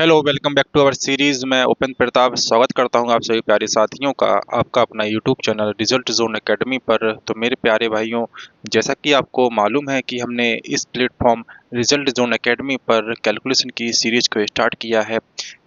Hello, welcome back to our series. मैं उपेंद्र प्रताप स्वागत करता हूं आप सभी प्यारे साथियों का आपका अपना YouTube channel result zone academy पर। तो मेरे प्यारे भाइयों, जैसा कि आपको मालूम है कि हमने इस प्लेटफॉर्म रिजल्ट जोन एकेडमी पर कैलकुलेशन की सीरीज को स्टार्ट किया है,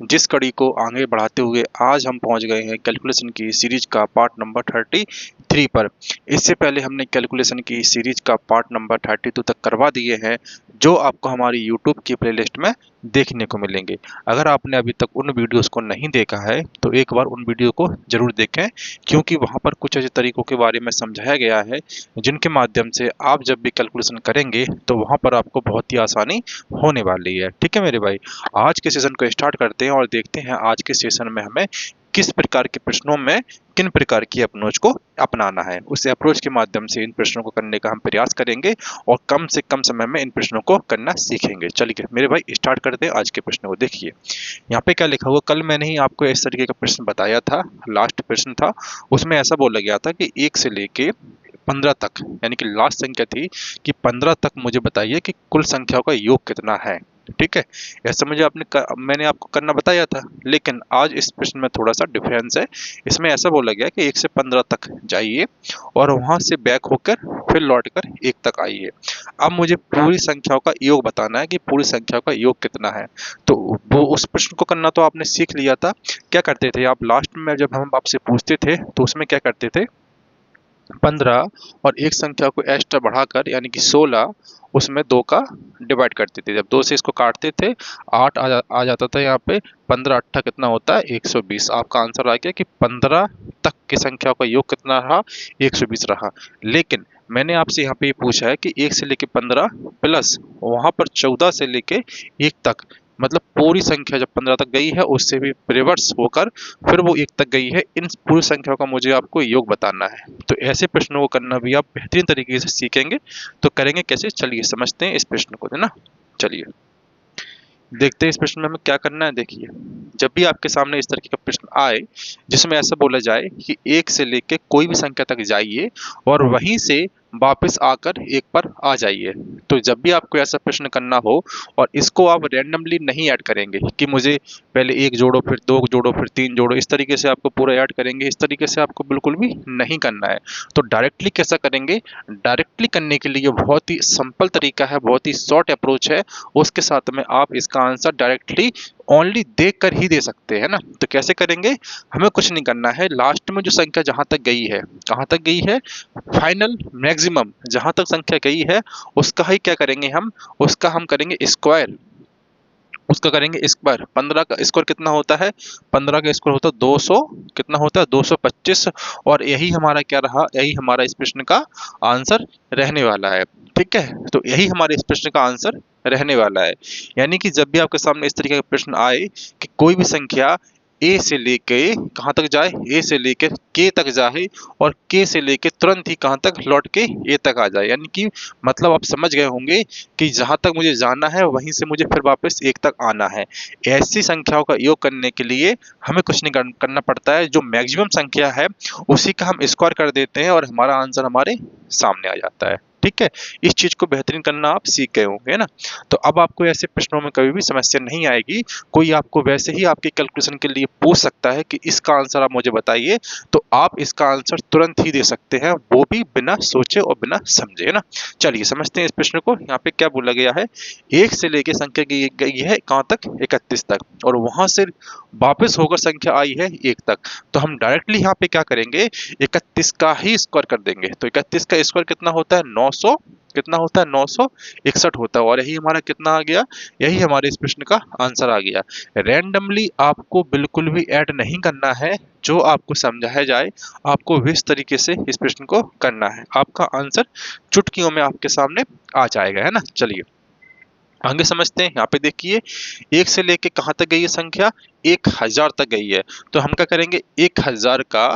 जिस कड़ी को आगे बढ़ाते हुए आज हम पहुंच गए हैं कैलकुलेशन की सीरीज का पार्ट नंबर 33 पर। इससे पहले हमने कैलकुलेशन की सीरीज का पार्ट नंबर 32 तक करवा दिए हैं, जो आपको हमारी यूट्यूब की प्लेलिस्ट में देखने को मिलेंगे। अगर आपने अभी तक उन वीडियोस को नहीं देखा है तो एक बार उन वीडियो को जरूर देखें, क्योंकि वहां पर कुछ ऐसे तरीकों के बारे में समझाया गया है जिनके माध्यम से आप जब भी कैलकुलेशन करेंगे तो वहां पर आपको बहुत ही आसानी होने वाली है। ठीक है मेरे भाई, आज के सेशन को स्टार्ट करते हैं और देखते हैं आज के सेशन में हमें किस प्रकार के प्रश्नों में किन प्रकार की अप्रोच को अपनाना है। उस अप्रोच के माध्यम से इन प्रश्नों को करने का हम प्रयास करेंगे और कम से कम समय में इन प्रश्नों को करना सीखेंगे। चलिए मेरे भाई स्टार्ट करते हैं आज के प्रश्न को। देखिए यहाँ पे क्या लिखा हुआ, कल मैंने ही आपको इस तरीके का प्रश्न बताया था, लास्ट प्रश्न था। उसमें ऐसा बोला गया था कि 1 से लेके 15 तक, यानी कि लास्ट संख्या थी कि 15 तक मुझे बताइए कि कुल संख्याओं का योग कितना है। ठीक है, ऐसा मुझे मैंने आपको करना बताया था, लेकिन आज इस प्रश्न में थोड़ा सा डिफरेंस है। इसमें ऐसा बोला गया कि 1 से 15 तक जाइए और वहां से बैक होकर फिर लौट कर 1 तक आइए। अब मुझे पूरी संख्याओं का योग बताना है कि पूरी संख्याओं का योग कितना है। तो वो उस प्रश्न को करना तो आपने सीख लिया था। क्या करते थे आप लास्ट में, जब हम आपसे पूछते थे तो उसमें क्या करते थे, 15 और एक संख्या को एक्स्ट्रा बढ़ाकर यानी कि 16, उसमें 2 का डिवाइड करते थे। जब 2 से इसको काटते थे 8 आ जाता था यहाँ पे। 15 अट्ठा कितना होता है, 120। आपका आंसर आ गया कि 15 तक की संख्या का योग कितना रहा, 120 रहा। लेकिन मैंने आपसे यहाँ पे ये पूछा है कि 1 से लेके 15 प्लस वहां पर 14 से लेके 1 तक, मतलब पूरी संख्या जब 15 तक गई है उससे भी रिवर्स होकर फिर वो 1 तक गई है, इन पूरी संख्याओं का मुझे आपको योग बताना है। तो ऐसे प्रश्नों को करना भी आप बेहतरीन तरीके से सीखेंगे। तो करेंगे कैसे, चलिए समझते हैं इस प्रश्न को, है ना। चलिए देखते हैं इस प्रश्न में हमें क्या करना है। देखिए, जब भी आपके सामने इस तरीके का प्रश्न आए जिसमें ऐसा बोला जाए कि 1 से लेके कोई भी संख्या तक जाइए और वहीं से वापस आकर 1 पर आ जाइए, तो जब भी आपको ऐसा प्रश्न करना हो और इसको आप रैंडमली नहीं ऐड करेंगे कि मुझे पहले 1 जोड़ो फिर 2 जोड़ो फिर 3 जोड़ो, इस तरीके से आपको पूरा ऐड करेंगे, इस तरीके से आपको बिल्कुल भी नहीं करना है। तो डायरेक्टली कैसा करेंगे, डायरेक्टली करने के लिए बहुत ही सिंपल तरीका है, बहुत ही शॉर्ट अप्रोच है। उसके साथ में आप इसका आंसर डायरेक्टली ओनली देख कर ही दे सकते हैं ना। तो कैसे करेंगे, हमें कुछ नहीं करना है। लास्ट में जो संख्या जहां तक गई है, कहां तक गई है, फाइनल मैक्सिमम जहां तक संख्या गई है उसका ही क्या करेंगे हम, उसका हम करेंगे स्क्वायर। उसका करेंगे स्क्वायर। 15 का स्क्वायर कितना होता है, 15 का स्क्वायर होता है 200, कितना होता है 225। और यही हमारा क्या रहा, यही हमारा इस प्रश्न का आंसर रहने वाला है। ठीक है, तो यही हमारे इस प्रश्न का आंसर रहने वाला है। यानी कि जब भी आपके सामने इस तरीके का प्रश्न आए कि कोई भी संख्या ए से लेके कहां तक जाए, ए से लेके के तक जाए और के से लेके तुरंत ही कहां तक लौट के ए तक आ जाए, यानी कि मतलब आप समझ गए होंगे कि जहां तक मुझे जाना है वहीं से मुझे फिर वापस 1 तक आना है। ऐसी संख्याओं का योग करने के लिए हमें कुछ नहीं करना पड़ता है, जो मैक्सिमम संख्या है उसी का हम स्क्वायर कर देते हैं और हमारा आंसर हमारे सामने आ जाता है। ठीक है, इस चीज को बेहतरीन करना आप सीख गए होंगे ना। तो अब आपको ऐसे प्रश्नों में कभी भी समस्या नहीं आएगी। कोई आपको वैसे ही आपके कैलकुलेशन के लिए पूछ सकता है कि इसका आंसर आप मुझे बताइए, तो आप इसका आंसर तुरंत ही दे सकते हैं, वो भी बिना सोचे और बिना समझे, है ना। चलिए समझते हैं इस प्रश्न को। यहाँ पे क्या बोला गया है, 1 से लेके संख्या गई है कहां तक, 31 तक, और वहां से वापस होकर संख्या आई है 1 तक। तो हम डायरेक्टली यहाँ पे क्या करेंगे, 31 का ही स्क्वायर कर देंगे। तो 31 का स्क्वायर कितना होता है, 900, कितना होता है 961 होता है। और यही हमारा कितना आ गया, यही हमारे इस प्रश्न का आंसर आ गया। रैंडमली आपको बिल्कुल भी ऐड नहीं करना है, जो आपको समझाया जाए आपको इस तरीके से इस प्रश्न को करना है। आपका आंसर चुटकियों में आपके सामने आ जाएगा, है ना। चलिए आगे समझते हैं। यहाँ पे देखिए 1 से लेके कहां तक गई है संख्या, 1000 तक गई है। तो हम क्या करेंगे, 1000 का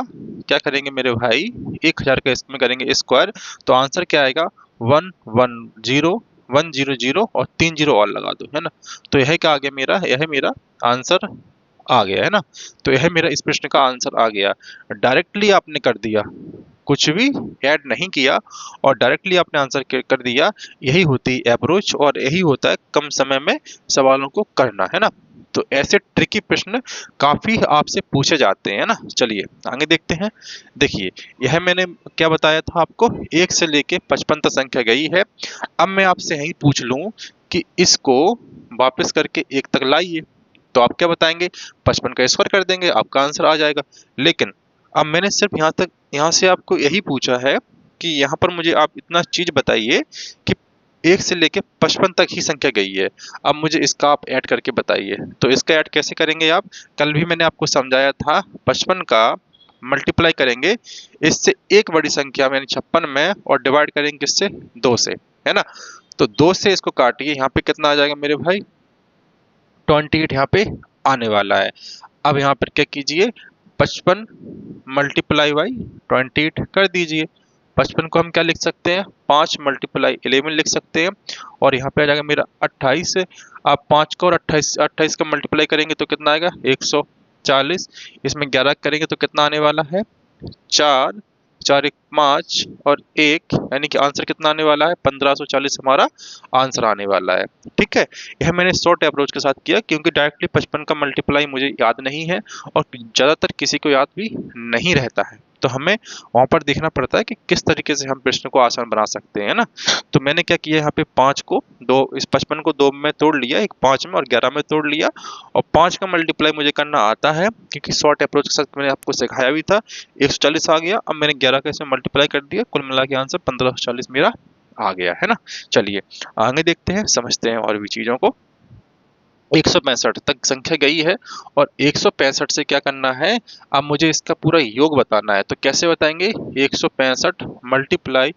क्या करेंगे मेरे भाई, 1000 का इसमें करेंगे स्क्वायर। तो आंसर क्या आएगा, 110, 100 और 3 जीरो और लगा दो, है ना। तो यह क्या आ गया मेरा, यह मेरा आंसर आ गया, है ना। तो यह मेरा इस प्रश्न का आंसर आ गया। डायरेक्टली आपने कर दिया, कुछ भी ऐड नहीं किया और डायरेक्टली आपने आंसर कर दिया। यही होती है अप्रोच और यही होता है कम समय में सवालों को करना, है ना। तो ऐसे ट्रिकी प्रश्न काफी आपसे पूछे जाते हैं ना। चलिए आगे देखते हैं। देखिए यह मैंने क्या बताया था आपको, 1 से लेके 55 तक संख्या गई है। अब मैं आपसे यही पूछ लूं कि इसको वापस करके 1 तक लाइए, तो आप क्या बताएंगे, 55 का स्क्वायर कर देंगे, आपका आंसर आ जाएगा। लेकिन अब मैंने सिर्फ यहाँ से आपको यही पूछा है कि यहाँ पर मुझे आप इतना चीज बताइए कि 1 से लेके 55 तक ही संख्या गई है। अब मुझे इसका आप ऐड करके बताइए। तो इसका ऐड कैसे करेंगे आप, कल भी मैंने आपको समझाया था, 55 का मल्टीप्लाई करेंगे इससे एक बड़ी संख्या यानी 56 में, और डिवाइड करेंगे किससे, 2 से, है ना। तो 2 से इसको काटिए, यहाँ पे कितना आ जाएगा मेरे भाई, 28 यहाँ पे आने वाला है। अब यहाँ पर क्या कीजिए, 55 मल्टीप्लाई बाई 28 कर दीजिए। 55 को हम क्या लिख सकते हैं, 5 मल्टीप्लाई 11 लिख सकते हैं, और यहाँ पे आ जाएगा मेरा 28। आप 5 को और 28 का मल्टीप्लाई करेंगे तो कितना आएगा, 140। इसमें 11 करेंगे तो कितना आने वाला है, 4, 4 1 5 और 1, यानी कि आंसर कितना आने वाला है, 1540 हमारा आंसर आने वाला है। ठीक है, यह मैंने शॉर्ट अप्रोच के साथ किया क्योंकि डायरेक्टली 55 का मल्टीप्लाई मुझे याद नहीं है, और ज़्यादातर किसी को याद भी नहीं रहता है। तो हमें वहां पर देखना पड़ता है कि किस तरीके से हम प्रश्न को आसान बना सकते हैं ना। तो मैंने क्या किया, यहाँ पे 5 को 2, इस 55 को 2 में तोड़ लिया, एक 5 में और 11 में तोड़ लिया, और 5 का मल्टीप्लाई मुझे करना आता है क्योंकि शॉर्ट अप्रोच के साथ मैंने आपको सिखाया भी था। 140 आ गया, अब मैंने 11 का इसमें मल्टीप्लाई कर दिया, कुल मिला के आंसर 1540 मेरा आ गया, है ना। चलिए आगे देखते हैं, समझते हैं और भी चीजों को। 165 तक संख्या गई है, और 165 से क्या करना है, अब मुझे इसका पूरा योग बताना है। तो कैसे बताएंगे, 165 मल्टीप्लाई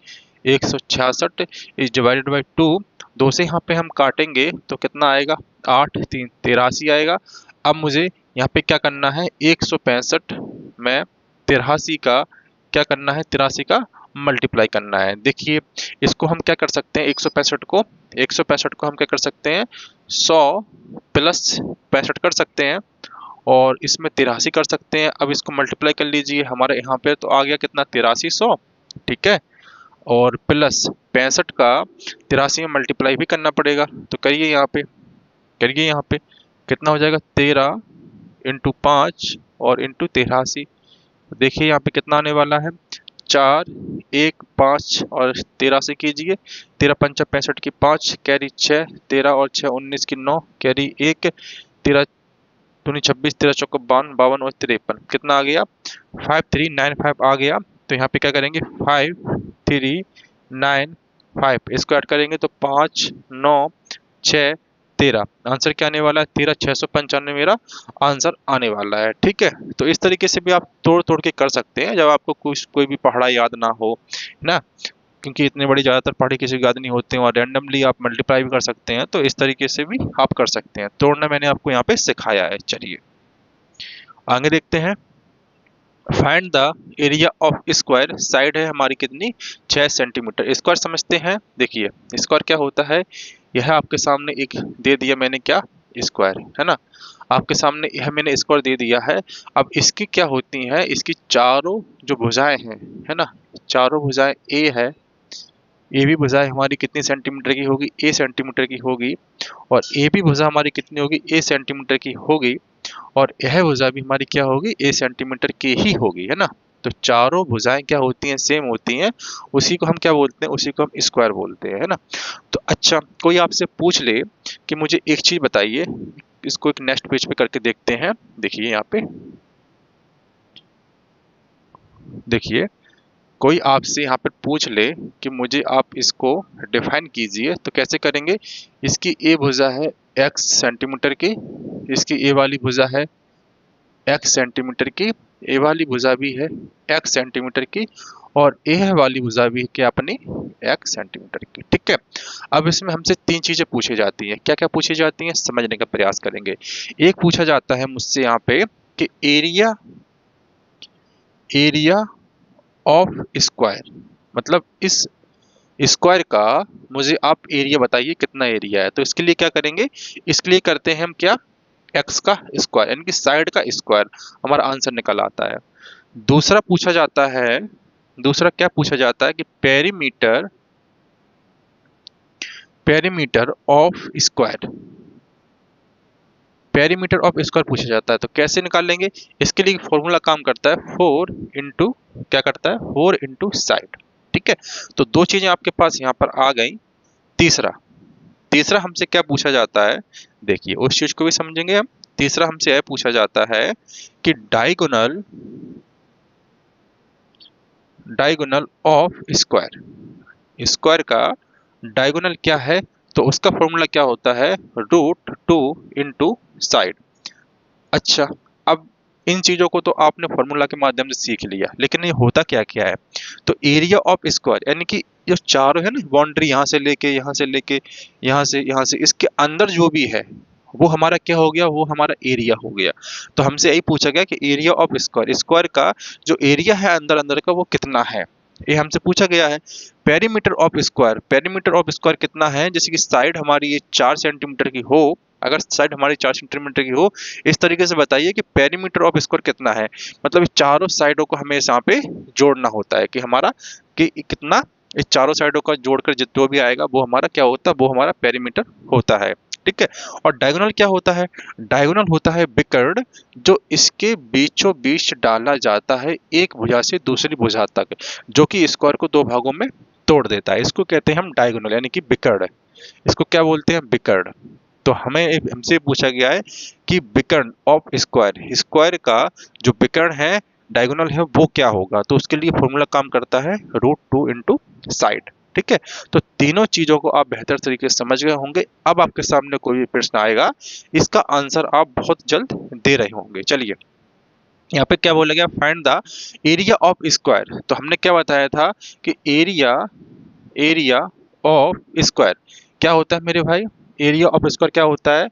166 इज डिवाइडेड बाई 2। 2 से यहाँ पे हम काटेंगे तो कितना आएगा, 8 3 83 आएगा। अब मुझे यहाँ पे क्या करना है, 165 में 83 का क्या करना है, 83 का मल्टीप्लाई करना है। देखिए इसको हम क्या कर सकते हैं, 165 को हम क्या कर सकते हैं, 100 प्लस 65 कर सकते हैं, और इसमें 83 कर सकते हैं। अब इसको मल्टीप्लाई कर लीजिए, हमारे यहाँ पे तो आ गया कितना, 8300, ठीक है। और प्लस 65 का 83 में मल्टीप्लाई भी करना पड़ेगा, तो करिए यहाँ पे, कितना हो जाएगा, 13 इंटू 5 और इंटू 83। देखिए यहाँ पे कितना आने वाला है, 4 1 5 और 13 से कीजिए, 13 पंचा 65 की 5 कैरी 6, 13 और 6 19 की 9 कैरी 1, 13 दूनी 26, 13 चौको 52, 52 और 53 कितना आ गया, 5395 आ गया। तो यहाँ पे क्या करेंगे, 5395 इसको ऐड करेंगे तो 5 9 6 13, आंसर क्या आने वाला है, 13,695 मेरा आंसर आने वाला है। ठीक है, तो इस तरीके से भी आप तोड़ तोड़ के कर सकते हैं जब आपको कुछ कोई भी पहाड़ा याद ना हो ना, क्योंकि इतने बड़ी ज़्यादातर पहाड़ी किसी को याद नहीं होते हैं, और रैंडमली आप मल्टीप्लाई भी कर सकते हैं। तो इस तरीके से भी आप कर सकते हैं, तोड़ना मैंने आपको यहाँ पे सिखाया है। चलिए आगे देखते हैं। Find the area of square, side है हमारी कितनी, 6 सेंटीमीटर। स्क्वायर समझते हैं, देखिए स्क्वायर क्या होता है, यह आपके सामने एक दे दिया मैंने, क्या स्क्वायर, है ना। आपके सामने यह मैंने स्क्वायर दे दिया है। अब इसकी क्या होती है, इसकी चारों जो भुजाएं हैं, है ना, चारों भुजाएं ए है, ए भी भुजा हमारी कितनी सेंटीमीटर की होगी, ए सेंटीमीटर की होगी, और ए भी भुजा हमारी कितनी होगी, ए सेंटीमीटर की होगी, और यह भुजा भी हमारी क्या होगी, ए सेंटीमीटर की ही होगी, है ना। तो चारों भुजाएं क्या होती हैं, सेम होती हैं, उसी को हम क्या बोलते हैं, उसी को हम स्क्वायर बोलते हैं, है ना। तो अच्छा, कोई आपसे पूछ ले कि मुझे एक चीज बताइए, इसको एक नेक्स्ट पेज पे करके देखते हैं। देखिए यहाँ पे, देखिए कोई आपसे यहाँ पर पूछ ले कि मुझे आप इसको डिफाइन कीजिए, तो कैसे करेंगे, इसकी ए भुजा है x सेंटीमीटर की, इसकी ए वाली भुजा है x सेंटीमीटर की, ए वाली भुजा भी है x सेंटीमीटर की, और ए वाली भुजा भी क्या अपनी x सेंटीमीटर की। ठीक है, अब इसमें हमसे 3 चीजें पूछी जाती हैं, क्या क्या पूछी जाती हैं, समझने का प्रयास करेंगे। एक पूछा जाता है मुझसे यहाँ पे कि एरिया ऑफ स्क्वायर, मतलब इस स्क्वायर का मुझे आप एरिया बताइए कितना एरिया है। तो इसके लिए क्या करेंगे, इसके लिए करते हैं हम क्या, एक्स का स्क्वायर, यानी कि साइड का स्क्वायर, हमारा आंसर निकल आता है। दूसरा पूछा जाता है, दूसरा क्या पूछा जाता है कि perimeter of square, perimeter of square पूछा जाता है। तो कैसे निकालेंगे, इसके लिए फॉर्मूला काम करता है 4 इंटू, क्या करता है 4 इंटू साइड। ठीक है, तो दो चीजें आपके पास यहाँ पर आ गई। तीसरा तीसरा हमसे क्या पूछा जाता है, देखिए उस चीज को भी समझेंगे हम। तीसरा हमसे यह पूछा जाता है कि diagonal diagonal of square, square का डायगोनल क्या है, तो उसका फॉर्मूला क्या होता है √2 इंटू साइड। अच्छा, अब इन चीजों को तो आपने फॉर्मूला के माध्यम से सीख लिया, लेकिन ये होता क्या क्या है, तो एरिया ऑफ स्क्वायर यानी कि जो चारों है ना बाउंड्री, यहाँ से लेके यहाँ से लेके यहाँ से इसके अंदर जो भी है वो हमारा क्या हो गया, वो हमारा एरिया हो गया। तो हमसे यही पूछा गया कि एरिया ऑफ स्क्वायर, स्क्वायर का जो एरिया है अंदर अंदर का वो कितना है, ये हमसे पूछा गया है। Perimeter of square, perimeter of square कितना है, जैसे कि साइड हमारी ये 4 सेंटीमीटर की हो, अगर साइड हमारी 4 सेंटीमीटर की हो, इस तरीके से बताइए कि पेरीमीटर ऑफ स्क्वायर कितना है, मतलब चारों साइडों को हमें यहाँ पे जोड़ना होता है कि हमारा कि कितना, इस चारों साइडों का जोड़कर जो भी आएगा वो हमारा क्या होता है, वो हमारा पेरीमीटर होता है। ठीक है, और डायगोनल क्या होता है, डायगोनल होता है बिकर्ड, जो इसके बीचों बीच डाला जाता है एक भुजा से दूसरी भुजा तक, जो कि स्क्वायर को दो भागों में तोड़ देता है, इसको कहते हैं हम डायगोनल यानी कि बिकर्ड। इसको क्या बोलते हैं, बिकर्ड। तो हमें हमसे पूछा गया है कि बिकर्ड ऑफ स्क्वायर, स्क्वायर का जो बिकर्ड है डायगोनल है वो क्या होगा, तो उसके लिए फॉर्मूला काम करता है √2 इंटू साइड। ठीक है, तो तीनों चीजों को आप बेहतर तरीके से समझ गए होंगे। अब आपके सामने कोई भी प्रश्न आएगा, इसका आंसर आप बहुत जल्द दे रहे होंगे। चलिए, यहाँ पे क्या बोला गया, find the area of square. तो हमने क्या बताया था कि एरिया ऑफ स्क्वायर क्या होता है मेरे भाई, एरिया ऑफ स्क्वायर क्या होता है,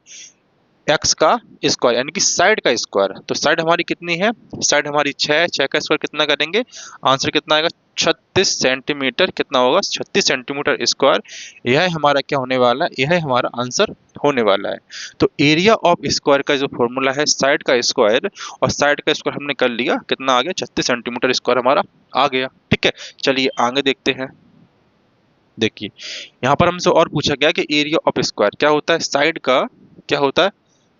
एक्स का स्क्वायर यानी कि साइड का स्क्वायर। तो साइड हमारी कितनी है, साइड हमारी 6, 6 का स्क्वायर कितना करेंगे, आंसर कितना आएगा 36 सेंटीमीटर, कितना होगा 36 सेंटीमीटर स्क्वायर। यह हमारा क्या होने वाला है, यह हमारा आंसर होने वाला है। तो एरिया ऑफ स्क्वायर का जो फॉर्मूला है साइड का स्क्वायर, और साइड का स्क्वायर हमने कर लिया, कितना आ गया 36 सेंटीमीटर स्क्वायर हमारा आ गया। ठीक है, चलिए आगे देखते हैं। देखिए यहाँ पर हमसे और पूछा गया कि एरिया ऑफ स्क्वायर क्या होता है, साइड का क्या होता है,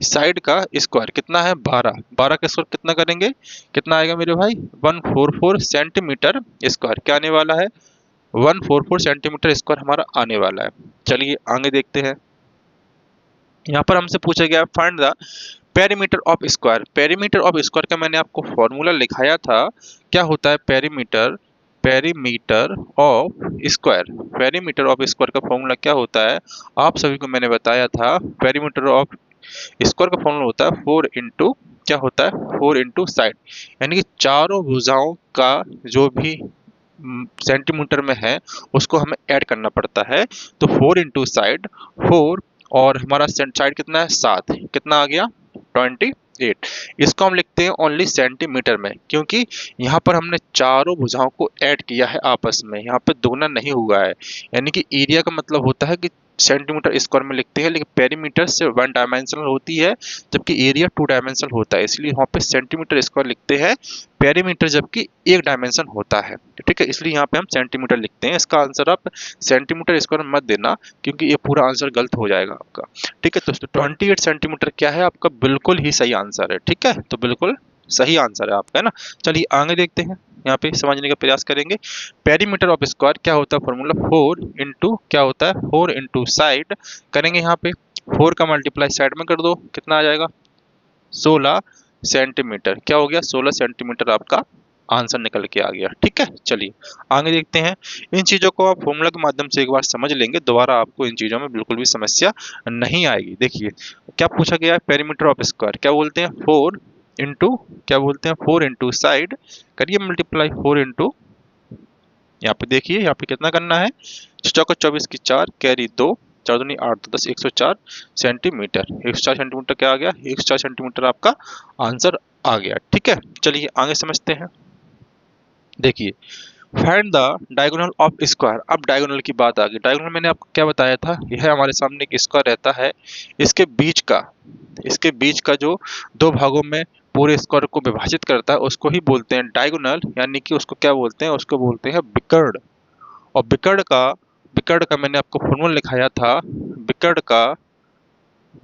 साइड का स्क्वायर कितना है 12, 12 का स्क्वायर कितना करेंगे, कितना आएगा मेरे भाई 144 सेंटीमीटर स्क्वायर, क्या आने वाला है 144 सेंटीमीटर स्क्वायर हमारा आने वाला है। चलिए आगे देखते हैं। यहाँ पर हमसे पूछा गया find the perimeter of square, perimeter of square का मैंने आपको फॉर्मूला लिखाया था, क्या होता है perimeter, perimeter of square, perimeter of square का फॉर्मूला क्या होता है, आप सभी को मैंने बताया था। पेरीमीटर ऑफ स्क्वायर का फॉर्मूला होता है 4 इंटू, क्या होता है 4 इंटू साइड, यानी कि चारों भुजाओं का जो भी सेंटीमीटर में है उसको हमें ऐड करना पड़ता है। तो 4 इंटू साइड 4, और हमारा साइड कितना है 7, कितना आ गया 28। इसको हम लिखते हैं ओनली सेंटीमीटर में, क्योंकि यहाँ पर हमने चारों भुजाओं को ऐड किया है आपस में, यहाँ पे दोगुना नहीं हुआ है। यानी कि एरिया का मतलब होता है कि सेंटीमीटर स्क्वायर में लिखते हैं, लेकिन पेरीमीटर से 1 डायमेंशनल होती है जबकि एरिया 2 डायमेंशनल होता है, इसलिए वहाँ पे सेंटीमीटर स्क्वायर लिखते हैं, पेरीमीटर जबकि 1 डायमेंशन होता है। ठीक है, इसलिए यहाँ पे हम सेंटीमीटर लिखते हैं। इसका आंसर आप सेंटीमीटर स्क्वायर मत देना, क्योंकि ये पूरा आंसर गलत हो जाएगा आपका। ठीक है, तो 28 सेंटीमीटर क्या है आपका, बिल्कुल ही सही आंसर है। ठीक है, तो बिल्कुल सही आंसर है आपका, है ना। चलिए आगे देखते हैं, यहाँ पे समझने का प्रयास करेंगे। पेरीमीटर ऑफ स्क्वायर क्या होता है फॉर्मूला 4 इंटू, क्या होता है 4 इंटू साइड करेंगे, यहाँ पे 4 का मल्टीप्लाई साइड में कर दो, कितना आ जाएगा 16 सेंटीमीटर, क्या हो गया 16 सेंटीमीटर आपका आंसर निकल के आ गया। ठीक है, चलिए आगे देखते हैं। इन चीजों को आप फॉर्मूला के माध्यम से एक बार समझ लेंगे, दोबारा आपको इन चीजों में बिल्कुल भी समस्या नहीं आएगी। देखिए क्या पूछा गया है, पेरीमीटर ऑफ स्क्वायर क्या बोलते हैं 4 इंटू, क्या बोलते हैं 4 इंटू साइड, करिए मल्टीप्लाई 4 इंटू, यहाँ पे देखिए यहाँ पे कितना करना है, चौका 24 की 4 कैरी 2, 4 दूनी 8 10 104 सेंटीमीटर, 104 सेंटीमीटर क्या आ गया, 104 सेंटीमीटर आपका आंसर आ गया। ठीक है, चलिए आगे समझते हैं। देखिए find the diagonal of square, अब डायगोनल की बात आ गई। डायगोनल मैंने आपको क्या बताया था, यह हमारे सामने एक स्क्वायर रहता है, इसके बीच का जो दो भागों में पूरे स्क्वायर को विभाजित करता है उसको ही बोलते हैं डायगोनल, यानी कि उसको क्या बोलते हैं, उसको बोलते हैं बिकर्ड। और बिकर्ड का मैंने आपको फॉर्मूला लिखाया था, बिकर्ड का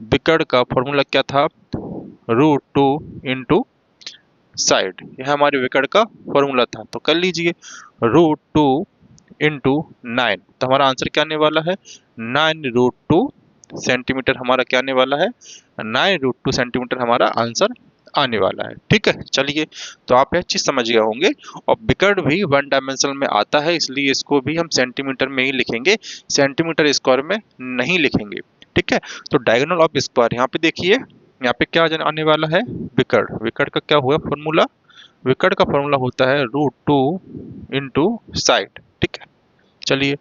विकर्ण का फॉर्मूला क्या था, √2 इंटू साइड, यह हमारे विकर्ण का फॉर्मूला था। तो कर लीजिए √2 इंटू 9, तो हमारा आंसर क्या आने वाला है, 9√2 सेंटीमीटर हमारा क्या आने वाला है, 9√2 सेंटीमीटर हमारा आंसर आने वाला है। ठीक है, चलिए, तो आप यह चीज समझ गए होंगे। और विकर्ण भी वन डायमेंशनल में आता है, इसलिए इसको भी हम सेंटीमीटर में ही लिखेंगे, सेंटीमीटर स्क्वायर में नहीं लिखेंगे। ठीक है, तो डायगोनल ऑफ स्क्वायर यहाँ पे देखिए, यहाँ पे क्या आने वाला है, विकर्ण। विकर्ण का क्या हुआ फॉर्मूला, विकर्ण का फॉर्मूला होता है √2 इंटू साइड। ठीक है, चलिए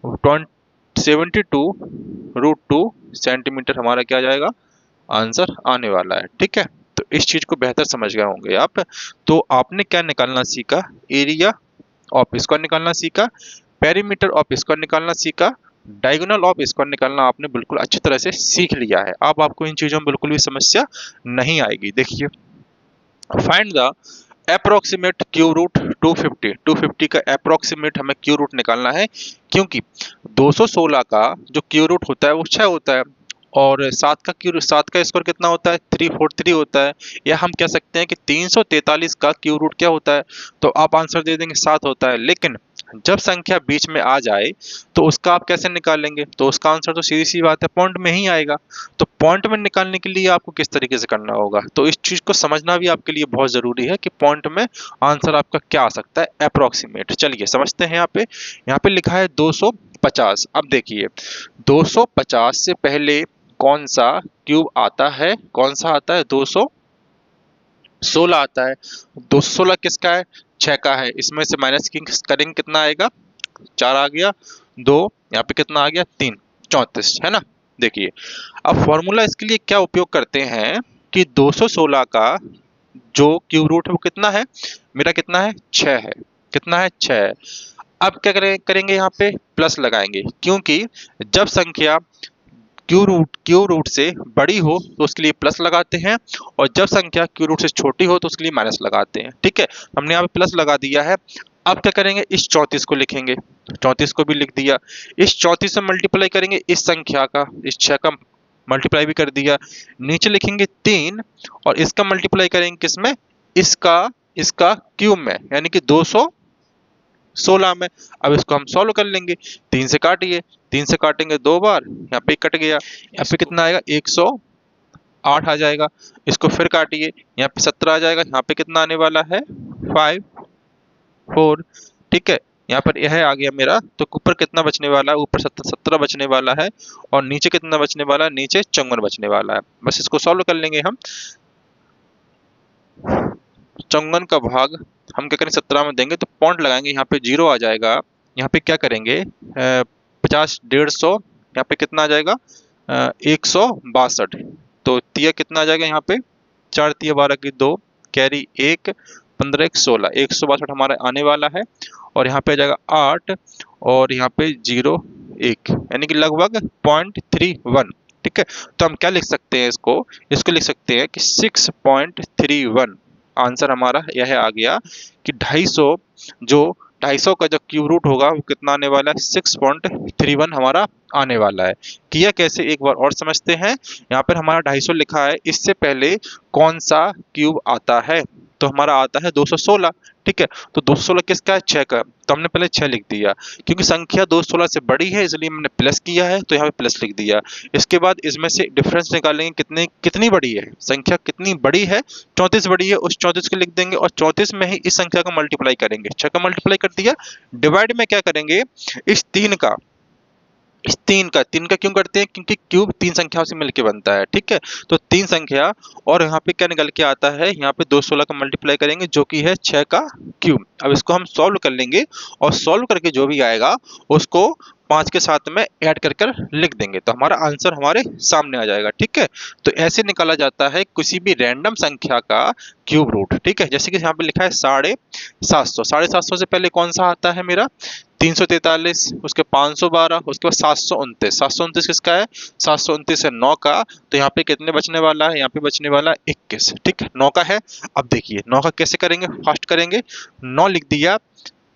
72√2 सेंटीमीटर हमारा क्या आ जाएगा, आंसर आने वाला है। ठीक है, तो इस चीज को बेहतर समझ गए होंगे आप। तो आपने क्या निकालना सीखा, एरिया ऑफ स्क्वायर निकालना सीखा, पेरीमीटर ऑफ स्क्वायर निकालना सीखा, डायगोनल ऑफ स्क्वायर निकालना आपने बिल्कुल अच्छी तरह से सीख लिया है। अब आपको इन चीजों में बिल्कुल भी समस्या नहीं आएगी। देखिए, find the approximate cube root 250, 250 का अप्रोक्सीमेट हमें क्यू रूट निकालना है, क्योंकि 216 का जो क्यू रूट होता है वो 6 होता है, और 7 का स्क्वायर कितना होता है, 343 होता है। या हम कह सकते हैं कि 343 का क्यू रूट क्या होता है, तो आप आंसर दे देंगे 7 होता है। लेकिन जब संख्या बीच में आ जाए तो उसका आप कैसे निकालेंगे, तो उसका आंसर तो सीधी सी बात है पॉइंट में ही आएगा। तो पॉइंट में निकालने के लिए आपको किस तरीके से करना होगा, तो इस चीज को समझना भी आपके लिए बहुत जरूरी है कि पॉइंट में आंसर आपका क्या आ सकता है, अप्रोक्सीमेट। चलिए समझते हैं। यहाँ पे लिखा है 250। अब देखिए 250 से पहले कौन सा क्यूब आता है, कौन सा आता है, 216 आता है। 216 किसका है, 6 का है। इसमें से माइनस करेंगे कितना आएगा, 4 आ गया, 2 यहाँ पे कितना आ गया, 3, 34 है ना। देखिए, अब फॉर्मूला इसके लिए क्या उपयोग करते हैं कि 216 का जो क्यूब रूट है वो कितना है, मेरा कितना है, 6 है। कितना है, 6 है। अब क्या करेंगे यहाँ पे प्लस लगाएंगे, क्योंकि जब संख्या क्यू रूट से बड़ी हो तो उसके लिए प्लस लगाते हैं, और जब संख्या क्यू रूट से छोटी हो तो उसके लिए माइनस लगाते हैं। ठीक है, हमने यहाँ पे प्लस लगा दिया है। अब क्या करेंगे, इस 34 को लिखेंगे, 34 को भी लिख दिया। इस 34 से मल्टीप्लाई करेंगे इस संख्या का, इस 6 का मल्टीप्लाई भी कर दिया। नीचे लिखेंगे 3, और इसका मल्टीप्लाई करेंगे किसमें, इसका इसका क्यूब में, यानी कि 216 में। अब इसको हम सॉल्व कर लेंगे, 3 से काटिए, 3 से काटेंगे 2 बार, यहाँ पे कट गया, यहाँ पे कितना आएगा, 108 आ जाएगा। इसको फिर काटिए, यहाँ पे 17 आ जाएगा, यहाँ पे कितना आने वाला है, 5 4। ठीक है, यहाँ पर यह आ गया मेरा, तो ऊपर कितना बचने वाला है, ऊपर 17 बचने वाला है, और नीचे कितना बचने वाला है, नीचे 54 बचने वाला है। बस इसको सॉल्व कर लेंगे हम। 54 का भाग हम क्या करें, 17 में देंगे तो पॉइंट लगाएंगे, यहाँ पे 0 आ जाएगा। यहाँ पे क्या करेंगे, 50 150, यहाँ पे कितना आ जाएगा, 162। तो तिया कितना आ जाएगा, यहाँ पे 4 तिया 12 की 2, कैरी 1, 15 1 16, 162 हमारा आने वाला है। और यहाँ पे आ जाएगा 8, और यहाँ पे 0 1, यानी कि लगभग 0.31। ठीक है, तो हम क्या लिख सकते हैं, इसको लिख सकते हैं कि 6.31। आंसर हमारा यह आ गया कि 250 का जो क्यूब रूट होगा वो कितना आने वाला है, 6.31 हमारा आने वाला है। किया कैसे, एक बार और समझते हैं। यहाँ पर हमारा 250 लिखा है, इससे पहले कौन सा क्यूब आता है, तो हमारा आता है 216। ठीक है, तो 216 किसका है, 6 का, तो हमने पहले 6 लिख दिया। क्योंकि संख्या 216 से बड़ी है इसलिए हमने प्लस किया है, तो यहाँ पे प्लस लिख दिया। इसके बाद इसमें से डिफरेंस निकालेंगे, कितनी बड़ी है संख्या, कितनी बड़ी है, 34 बड़ी है, उस 34 को लिख देंगे, और 34 में ही इस संख्या का मल्टीप्लाई करेंगे। 6 का मल्टीप्लाई कर दिया, डिवाइड में क्या करेंगे, इस 3 का क्यों करते हैं, क्योंकि क्यूब 3 संख्याओं से मिलकर बनता है। ठीक है, तो 3 संख्या, और यहाँ पे क्या निकल के आता है, यहाँ पे 216 का मल्टीप्लाई करेंगे जो कि है 6 का क्यूब। अब इसको हम सॉल्व कर लेंगे, और सॉल्व करके जो भी आएगा उसको 5 के साथ में ऐड कर कर लिख देंगे, तो हमारा आंसर हमारे सामने आ जाएगा। ठीक है, तो ऐसे निकाला जाता है किसी भी रैंडम संख्या का क्यूब रूट। ठीक है, जैसे कि यहाँ पे लिखा है 750, 750 से पहले कौन सा आता है मेरा, 343, उसके 512, उसके बाद 729। 729 किसका है, 729 है 9 का, तो यहाँ पे कितने बचने वाला है, यहाँ पे बचने वाला 21। ठीक है, 9 का है। अब देखिए 9 का कैसे करेंगे, फास्ट करेंगे, 9 लिख दिया,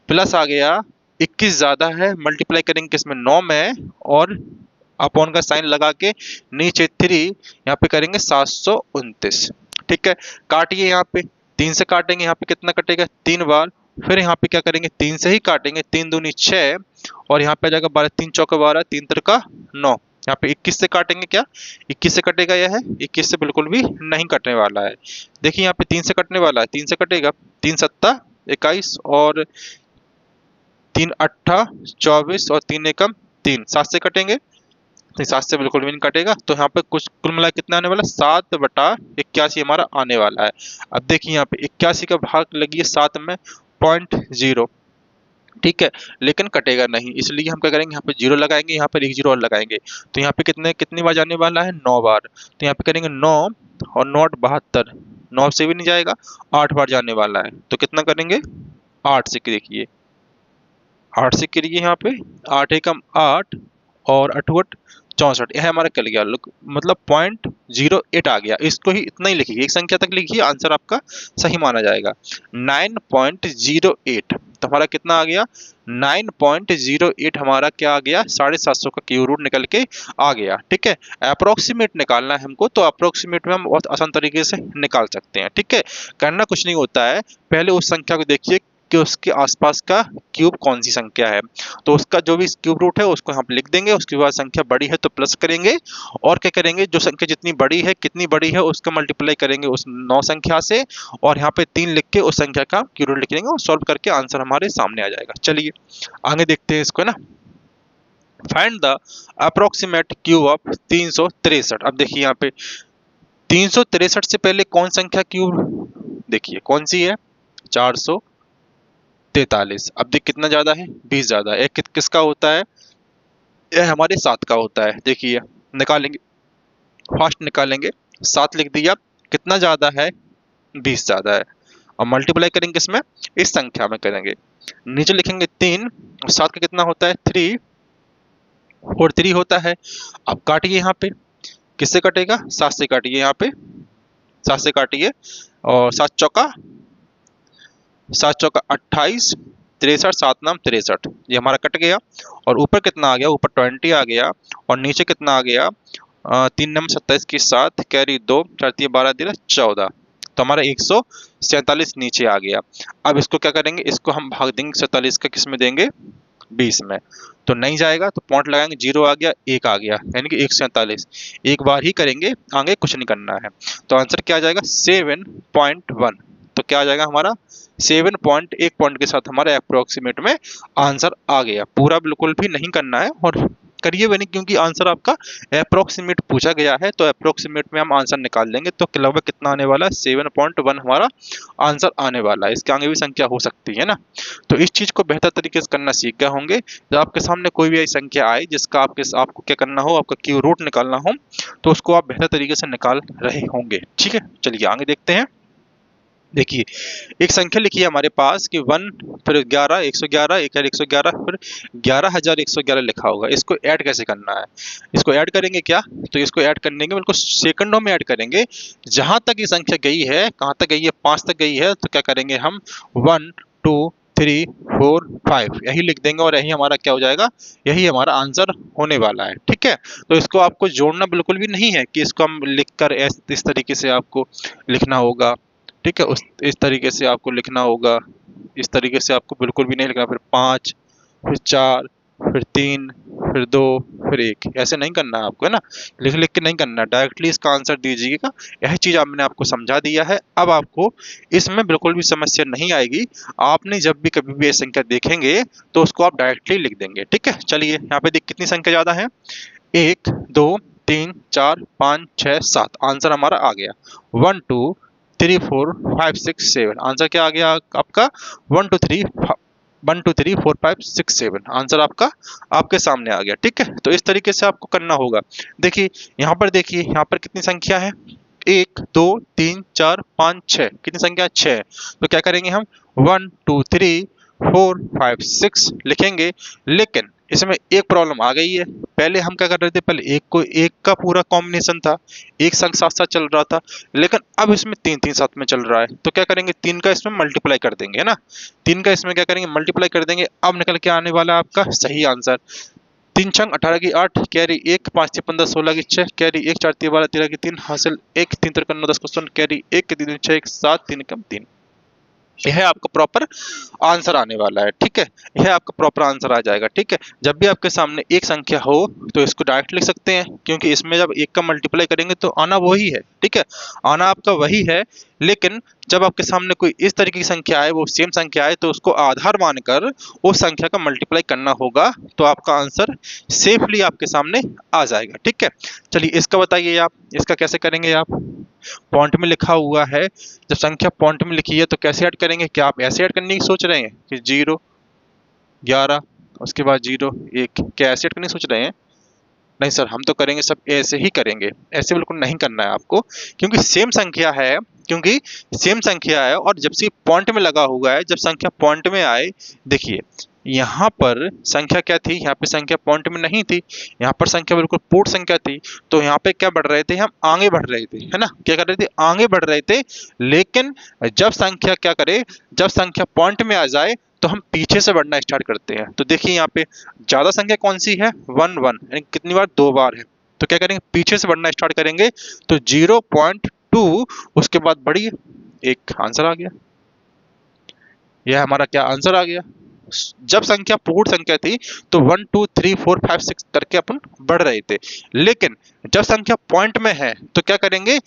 प्लस आ गया, 21 ज्यादा है, मल्टीप्लाई करेंगे किसमें, 9 में, और अपॉन का साइन लगा के नीचे 3 यहाँ पे करेंगे 729। ठीक है, काटिए यहाँ पे 3 से काटेंगे, यहाँ पे कितना कटेगा 3 बार। फिर यहाँ पे क्या करेंगे 3 से ही काटेंगे, 3 दूनी 6 और यहाँ पे आ जाएगा 12, 3 चौका 12, 3 तिरका 9। यहाँ पे 21 से काटेंगे, क्या 21 से कटेगा यह है, 21 से बिल्कुल भी नहीं कटने वाला है। देखिए यहाँ पे 3 से कटने वाला है, 3 से कटेगा, 3 सत्ता 21 और 3 अट्ठा 24 और 3 एकम 3, 7 से कटेंगे तो 7 से बिल्कुल भी नहीं कटेगा। तो यहाँ पे कुछ कुल मिला कितना आने वाला 7/81 हमारा आने वाला है। अब देखिए यहाँ पे 81 का भाग लगी 7 में 0.0, ठीक है, लेकिन कटेगा नहीं, इसलिए हम क्या करेंगे यहाँ पे 0 लगाएंगे, यहाँ पर एक 0 और लगाएंगे। तो यहाँ पे कितनी बार जाने वाला है 9 बार। तो यहाँ पे करेंगे 9 और 9 72, 9 से भी नहीं जाएगा, 8 बार जाने वाला है। तो कितना करेंगे 8 से, देखिए 8 से करिए यहाँ पे, 8 एकम 8 और 8 64, यह हमारा कल गया, मतलब 0.08 आ गया। इसको ही इतना ही लिखिए, एक संख्या तक लिखिए, आंसर आपका सही माना जाएगा 9.08। तो हमारा कितना आ गया 9.08, हमारा क्या आ गया 750 का क्यूब रूट निकल के आ गया। ठीक है, अप्रोक्सीमेट निकालना है हमको, तो अप्रोक्सीमेट में हम बहुत आसान तरीके से निकाल सकते हैं। ठीक है, करना कुछ नहीं होता है, पहले उस संख्या को देखिए कि उसके आसपास का क्यूब कौन सी संख्या है, तो उसका जो भी क्यूब रूट है उसको हम लिख देंगे। उसके बाद संख्या बड़ी है तो प्लस करेंगे, और क्या करेंगे जो संख्या जितनी बड़ी है, कितनी बड़ी है उसका मल्टीप्लाई करेंगे उस 9 संख्या से, और यहाँ पे 3 लिख के उस संख्या का क्यूब रूट लिख देंगे और सॉल्व करके आंसर हमारे सामने आ जाएगा। चलिए आगे देखते हैं इसको ना। Find the approximate cube of 363। अब देखिए यहाँ पे 363 से पहले कौन संख्या क्यूब, देखिए कौन सी है 443। अब देख कितना ज्यादा है 20 ज्यादा है। किसका होता है, यह हमारे 7 का होता है। देखिए निकालेंगे, फास्ट निकालेंगे, 7 लिख दिया, कितना ज्यादा है 20 ज्यादा है, और मल्टीप्लाई करेंगे इसमें, इस संख्या में करेंगे, नीचे लिखेंगे 3, 7 का कितना होता है 3 और 3 होता है। अब काटिए यहाँ पे, किससे कटेगा 7 से काटिए, यहाँ पे 7 से काटिए, और 7 चौका 28, 63, 7 नाम 63, ये हमारा कट गया। और ऊपर कितना आ गया, ऊपर 20 आ गया, और नीचे कितना आ गया 3 नंबर 27 के साथ कैरी 2, 4 12 13 14, तो हमारा 147 नीचे आ गया। अब इसको क्या करेंगे, इसको हम भाग देंगे 47 का, किस में देंगे 20 में, तो नहीं जाएगा, तो पॉइंट लगाएंगे, 0 आ गया, 1 आ गया, यानी कि 147 एक बार ही करेंगे, आगे कुछ नहीं करना है। तो आंसर क्या आ जाएगा 7.1। तो क्या आ जाएगा हमारा 7.1 पॉइंट के साथ हमारे अप्रोक्सीमेट में आंसर आ गया। पूरा बिल्कुल भी नहीं करना है, और करिए भी नहीं, क्योंकि आंसर आपका अप्रोक्सीमेट पूछा गया है, तो अप्रोक्सीमेट में हम आंसर निकाल लेंगे। तो लगभग कितना आने वाला है 7.1 हमारा आंसर आने वाला है। इसके आगे भी संख्या हो सकती है ना, तो इस चीज को बेहतर तरीके से करना सीख गए होंगे। जब आपके सामने कोई भी ऐसी संख्या आए जिसका आपको क्या करना हो, आपका क्यू रूट निकालना हो, तो उसको आप बेहतर तरीके से निकाल रहे होंगे। ठीक है, चलिए आगे देखते हैं। देखिए एक संख्या लिखी है हमारे पास कि 1 फिर 11 111 111 फिर 11111 लिखा होगा। इसको ऐड कैसे करना है, इसको ऐड करेंगे क्या, तो इसको ऐड करने के बिल्कुल सेकंडों में ऐड करेंगे। जहां तक ये संख्या गई है, कहां तक गई है 5 तक गई है, तो क्या करेंगे हम 1 2 3 4 5 यही लिख देंगे, और यही हमारा क्या हो जाएगा, यही हमारा आंसर होने वाला है। ठीक है, तो इसको आपको जोड़ना बिल्कुल भी नहीं है कि इसको हम लिखकर इस तरीके से आपको लिखना होगा। ठीक है, इस तरीके से आपको लिखना होगा, इस तरीके से आपको बिल्कुल भी नहीं लिखना, फिर 5 फिर 4 फिर 3 फिर 2 फिर 1, ऐसे नहीं करना है आपको, है ना, लिख लिख के नहीं करना, डायरेक्टली इसका आंसर दीजिएगा। यही चीज मैंने आपको समझा दिया है। अब आपको इसमें बिल्कुल भी समस्या नहीं आएगी। आपने जब भी कभी भी ये संख्या देखेंगे तो उसको आप डायरेक्टली लिख देंगे। ठीक है, चलिए यहाँ पे देख कितनी संख्या ज्यादा है, 1 2 3 4 5 6 7, आंसर हमारा आ गया 1 2 3 4 5 6 7। आंसर क्या आ गया आपका 1 2 3 4 5 6 7, आंसर आपका आपके सामने आ गया। ठीक है, तो इस तरीके से आपको करना होगा। देखिए यहाँ पर, देखिए यहाँ पर कितनी संख्या है, 1 2 3 4 5 6, कितनी संख्या 6। तो क्या करेंगे हम 1 2 3 4 5 6 लिखेंगे, लेकिन इसमें एक प्रॉब्लम आ गई है। पहले हम क्या कर रहे थे, पहले एक का पूरा कॉम्बिनेशन था, एक संग साथ साथ चल रहा था, लेकिन अब इसमें 3 3 साथ में चल रहा है। तो क्या करेंगे 3 का इसमें मल्टीप्लाई कर देंगे, है ना, 3 का इसमें क्या करेंगे मल्टीप्लाई कर देंगे। अब निकल के आने वाला आपका सही आंसर 3 छंग 18 की 8, कैरी 1, 5 3 15 16 की 6, कैरी 1, 4 3 12 13 की 3, हासिल 1, 3 3 9 10 को 16, कैरी 1 के 3 6 1 7 3 कम 3। यह आपका प्रॉपर आंसर आने वाला है, ठीक है। यह आपका प्रॉपर आंसर आ जाएगा, ठीक है। जब भी आपके सामने एक संख्या हो तो इसको डायरेक्ट लिख सकते हैं, क्योंकि इसमें जब एक का मल्टीप्लाई करेंगे तो आना वही है, ठीक है। आना आपका वही है, लेकिन जब आपके सामने कोई इस तरीके की संख्या आए, वो सेम संख्या आए, तो उसको आधार मानकर उस संख्या का मल्टीप्लाई करना होगा, तो आपका आंसर सेफली आपके सामने आ जाएगा, ठीक है। चलिए इसका बताइए आप, इसका कैसे करेंगे आप। पॉइंट में लिखा हुआ है, जब संख्या पॉइंट में लिखी है तो कैसे ऐड करेंगे। क्या आप ऐसे ऐड करने की सोच रहे हैं कि 0 11 उसके बाद 0 1, क्या ऐसे ऐड करने की सोच रहे हैं। नहीं सर, हम तो करेंगे सब ऐसे ही करेंगे। ऐसे बिल्कुल नहीं करना है आपको, क्योंकि सेम संख्या है, क्योंकि सेम संख्या है और जब से पॉइंट में लगा हुआ है, जब संख्या पॉइंट में आए, देखिए यहाँ पर संख्या क्या थी, यहाँ पे संख्या पॉइंट में नहीं थी, यहाँ पर संख्या बिल्कुल पूर्ण संख्या थी, तो यहाँ पे क्या बढ़ रहे थे, हम आगे बढ़ रहे थे, है ना। क्या कर रहे थे, आगे बढ़ रहे थे। लेकिन जब संख्या क्या करे, जब संख्या पॉइंट में आ जाए तो हम पीछे से बढ़ना स्टार्ट करते हैं। तो देखिए यहाँ पे ज्यादा संख्या कौन सी है, 1 1, यानी कितनी बार, 2 बार है। तो क्या करेंगे, पीछे से बढ़ना स्टार्ट करेंगे, तो 0.2 उसके बाद बढ़िए, एक आंसर आ गया। यह हमारा क्या आंसर आ गया। जब संख्या पूर्ण संख्या थी तो 1 2 3 4 5 6 करके अपन बढ़ रहे थे, लेकिन जब संख्या पॉइंट में है तो क्या करेंगे,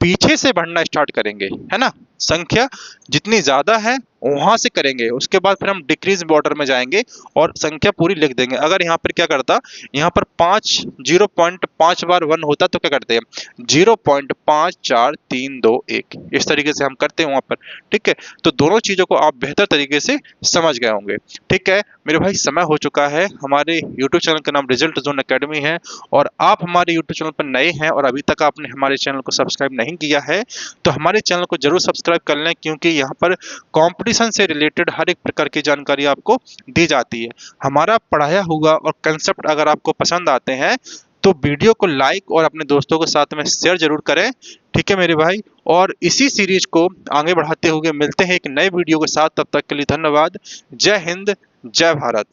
पीछे से बढ़ना स्टार्ट करेंगे, है ना। संख्या जितनी ज्यादा है वहां से करेंगे, उसके बाद फिर हम डिक्रीज बॉर्डर में जाएंगे और संख्या पूरी लिख देंगे। अगर यहाँ पर क्या करता, यहाँ पर 0.5 बार 1 होता तो क्या करते हैं, 0.5432 1, इस तरीके से हम करते हैं वहां पर, ठीक है। तो दोनों चीजों को आप बेहतर तरीके से समझ गए होंगे, ठीक है मेरे भाई। समय हो चुका है, हमारे यूट्यूब चैनल का नाम रिजल्ट जोन एकेडमी है, और आप हमारे यूट्यूब चैनल पर नए हैं और अभी तक आपने हमारे चैनल को सब्सक्राइब नहीं किया है, तो हमारे चैनल को जरूर सब्सक्राइब कर लें, क्योंकि यहाँ पर कंपटीशन से रिलेटेड हर एक प्रकार की जानकारी आपको दी जाती है। हमारा पढ़ाया हुआ और कंसेप्ट अगर आपको पसंद आते हैं तो वीडियो को लाइक और अपने दोस्तों के साथ में शेयर जरूर करें, ठीक है मेरे भाई। और इसी सीरीज को आगे बढ़ाते हुए मिलते हैं एक नए वीडियो के साथ, तब तक के लिए धन्यवाद। जय हिंद, जय भारत।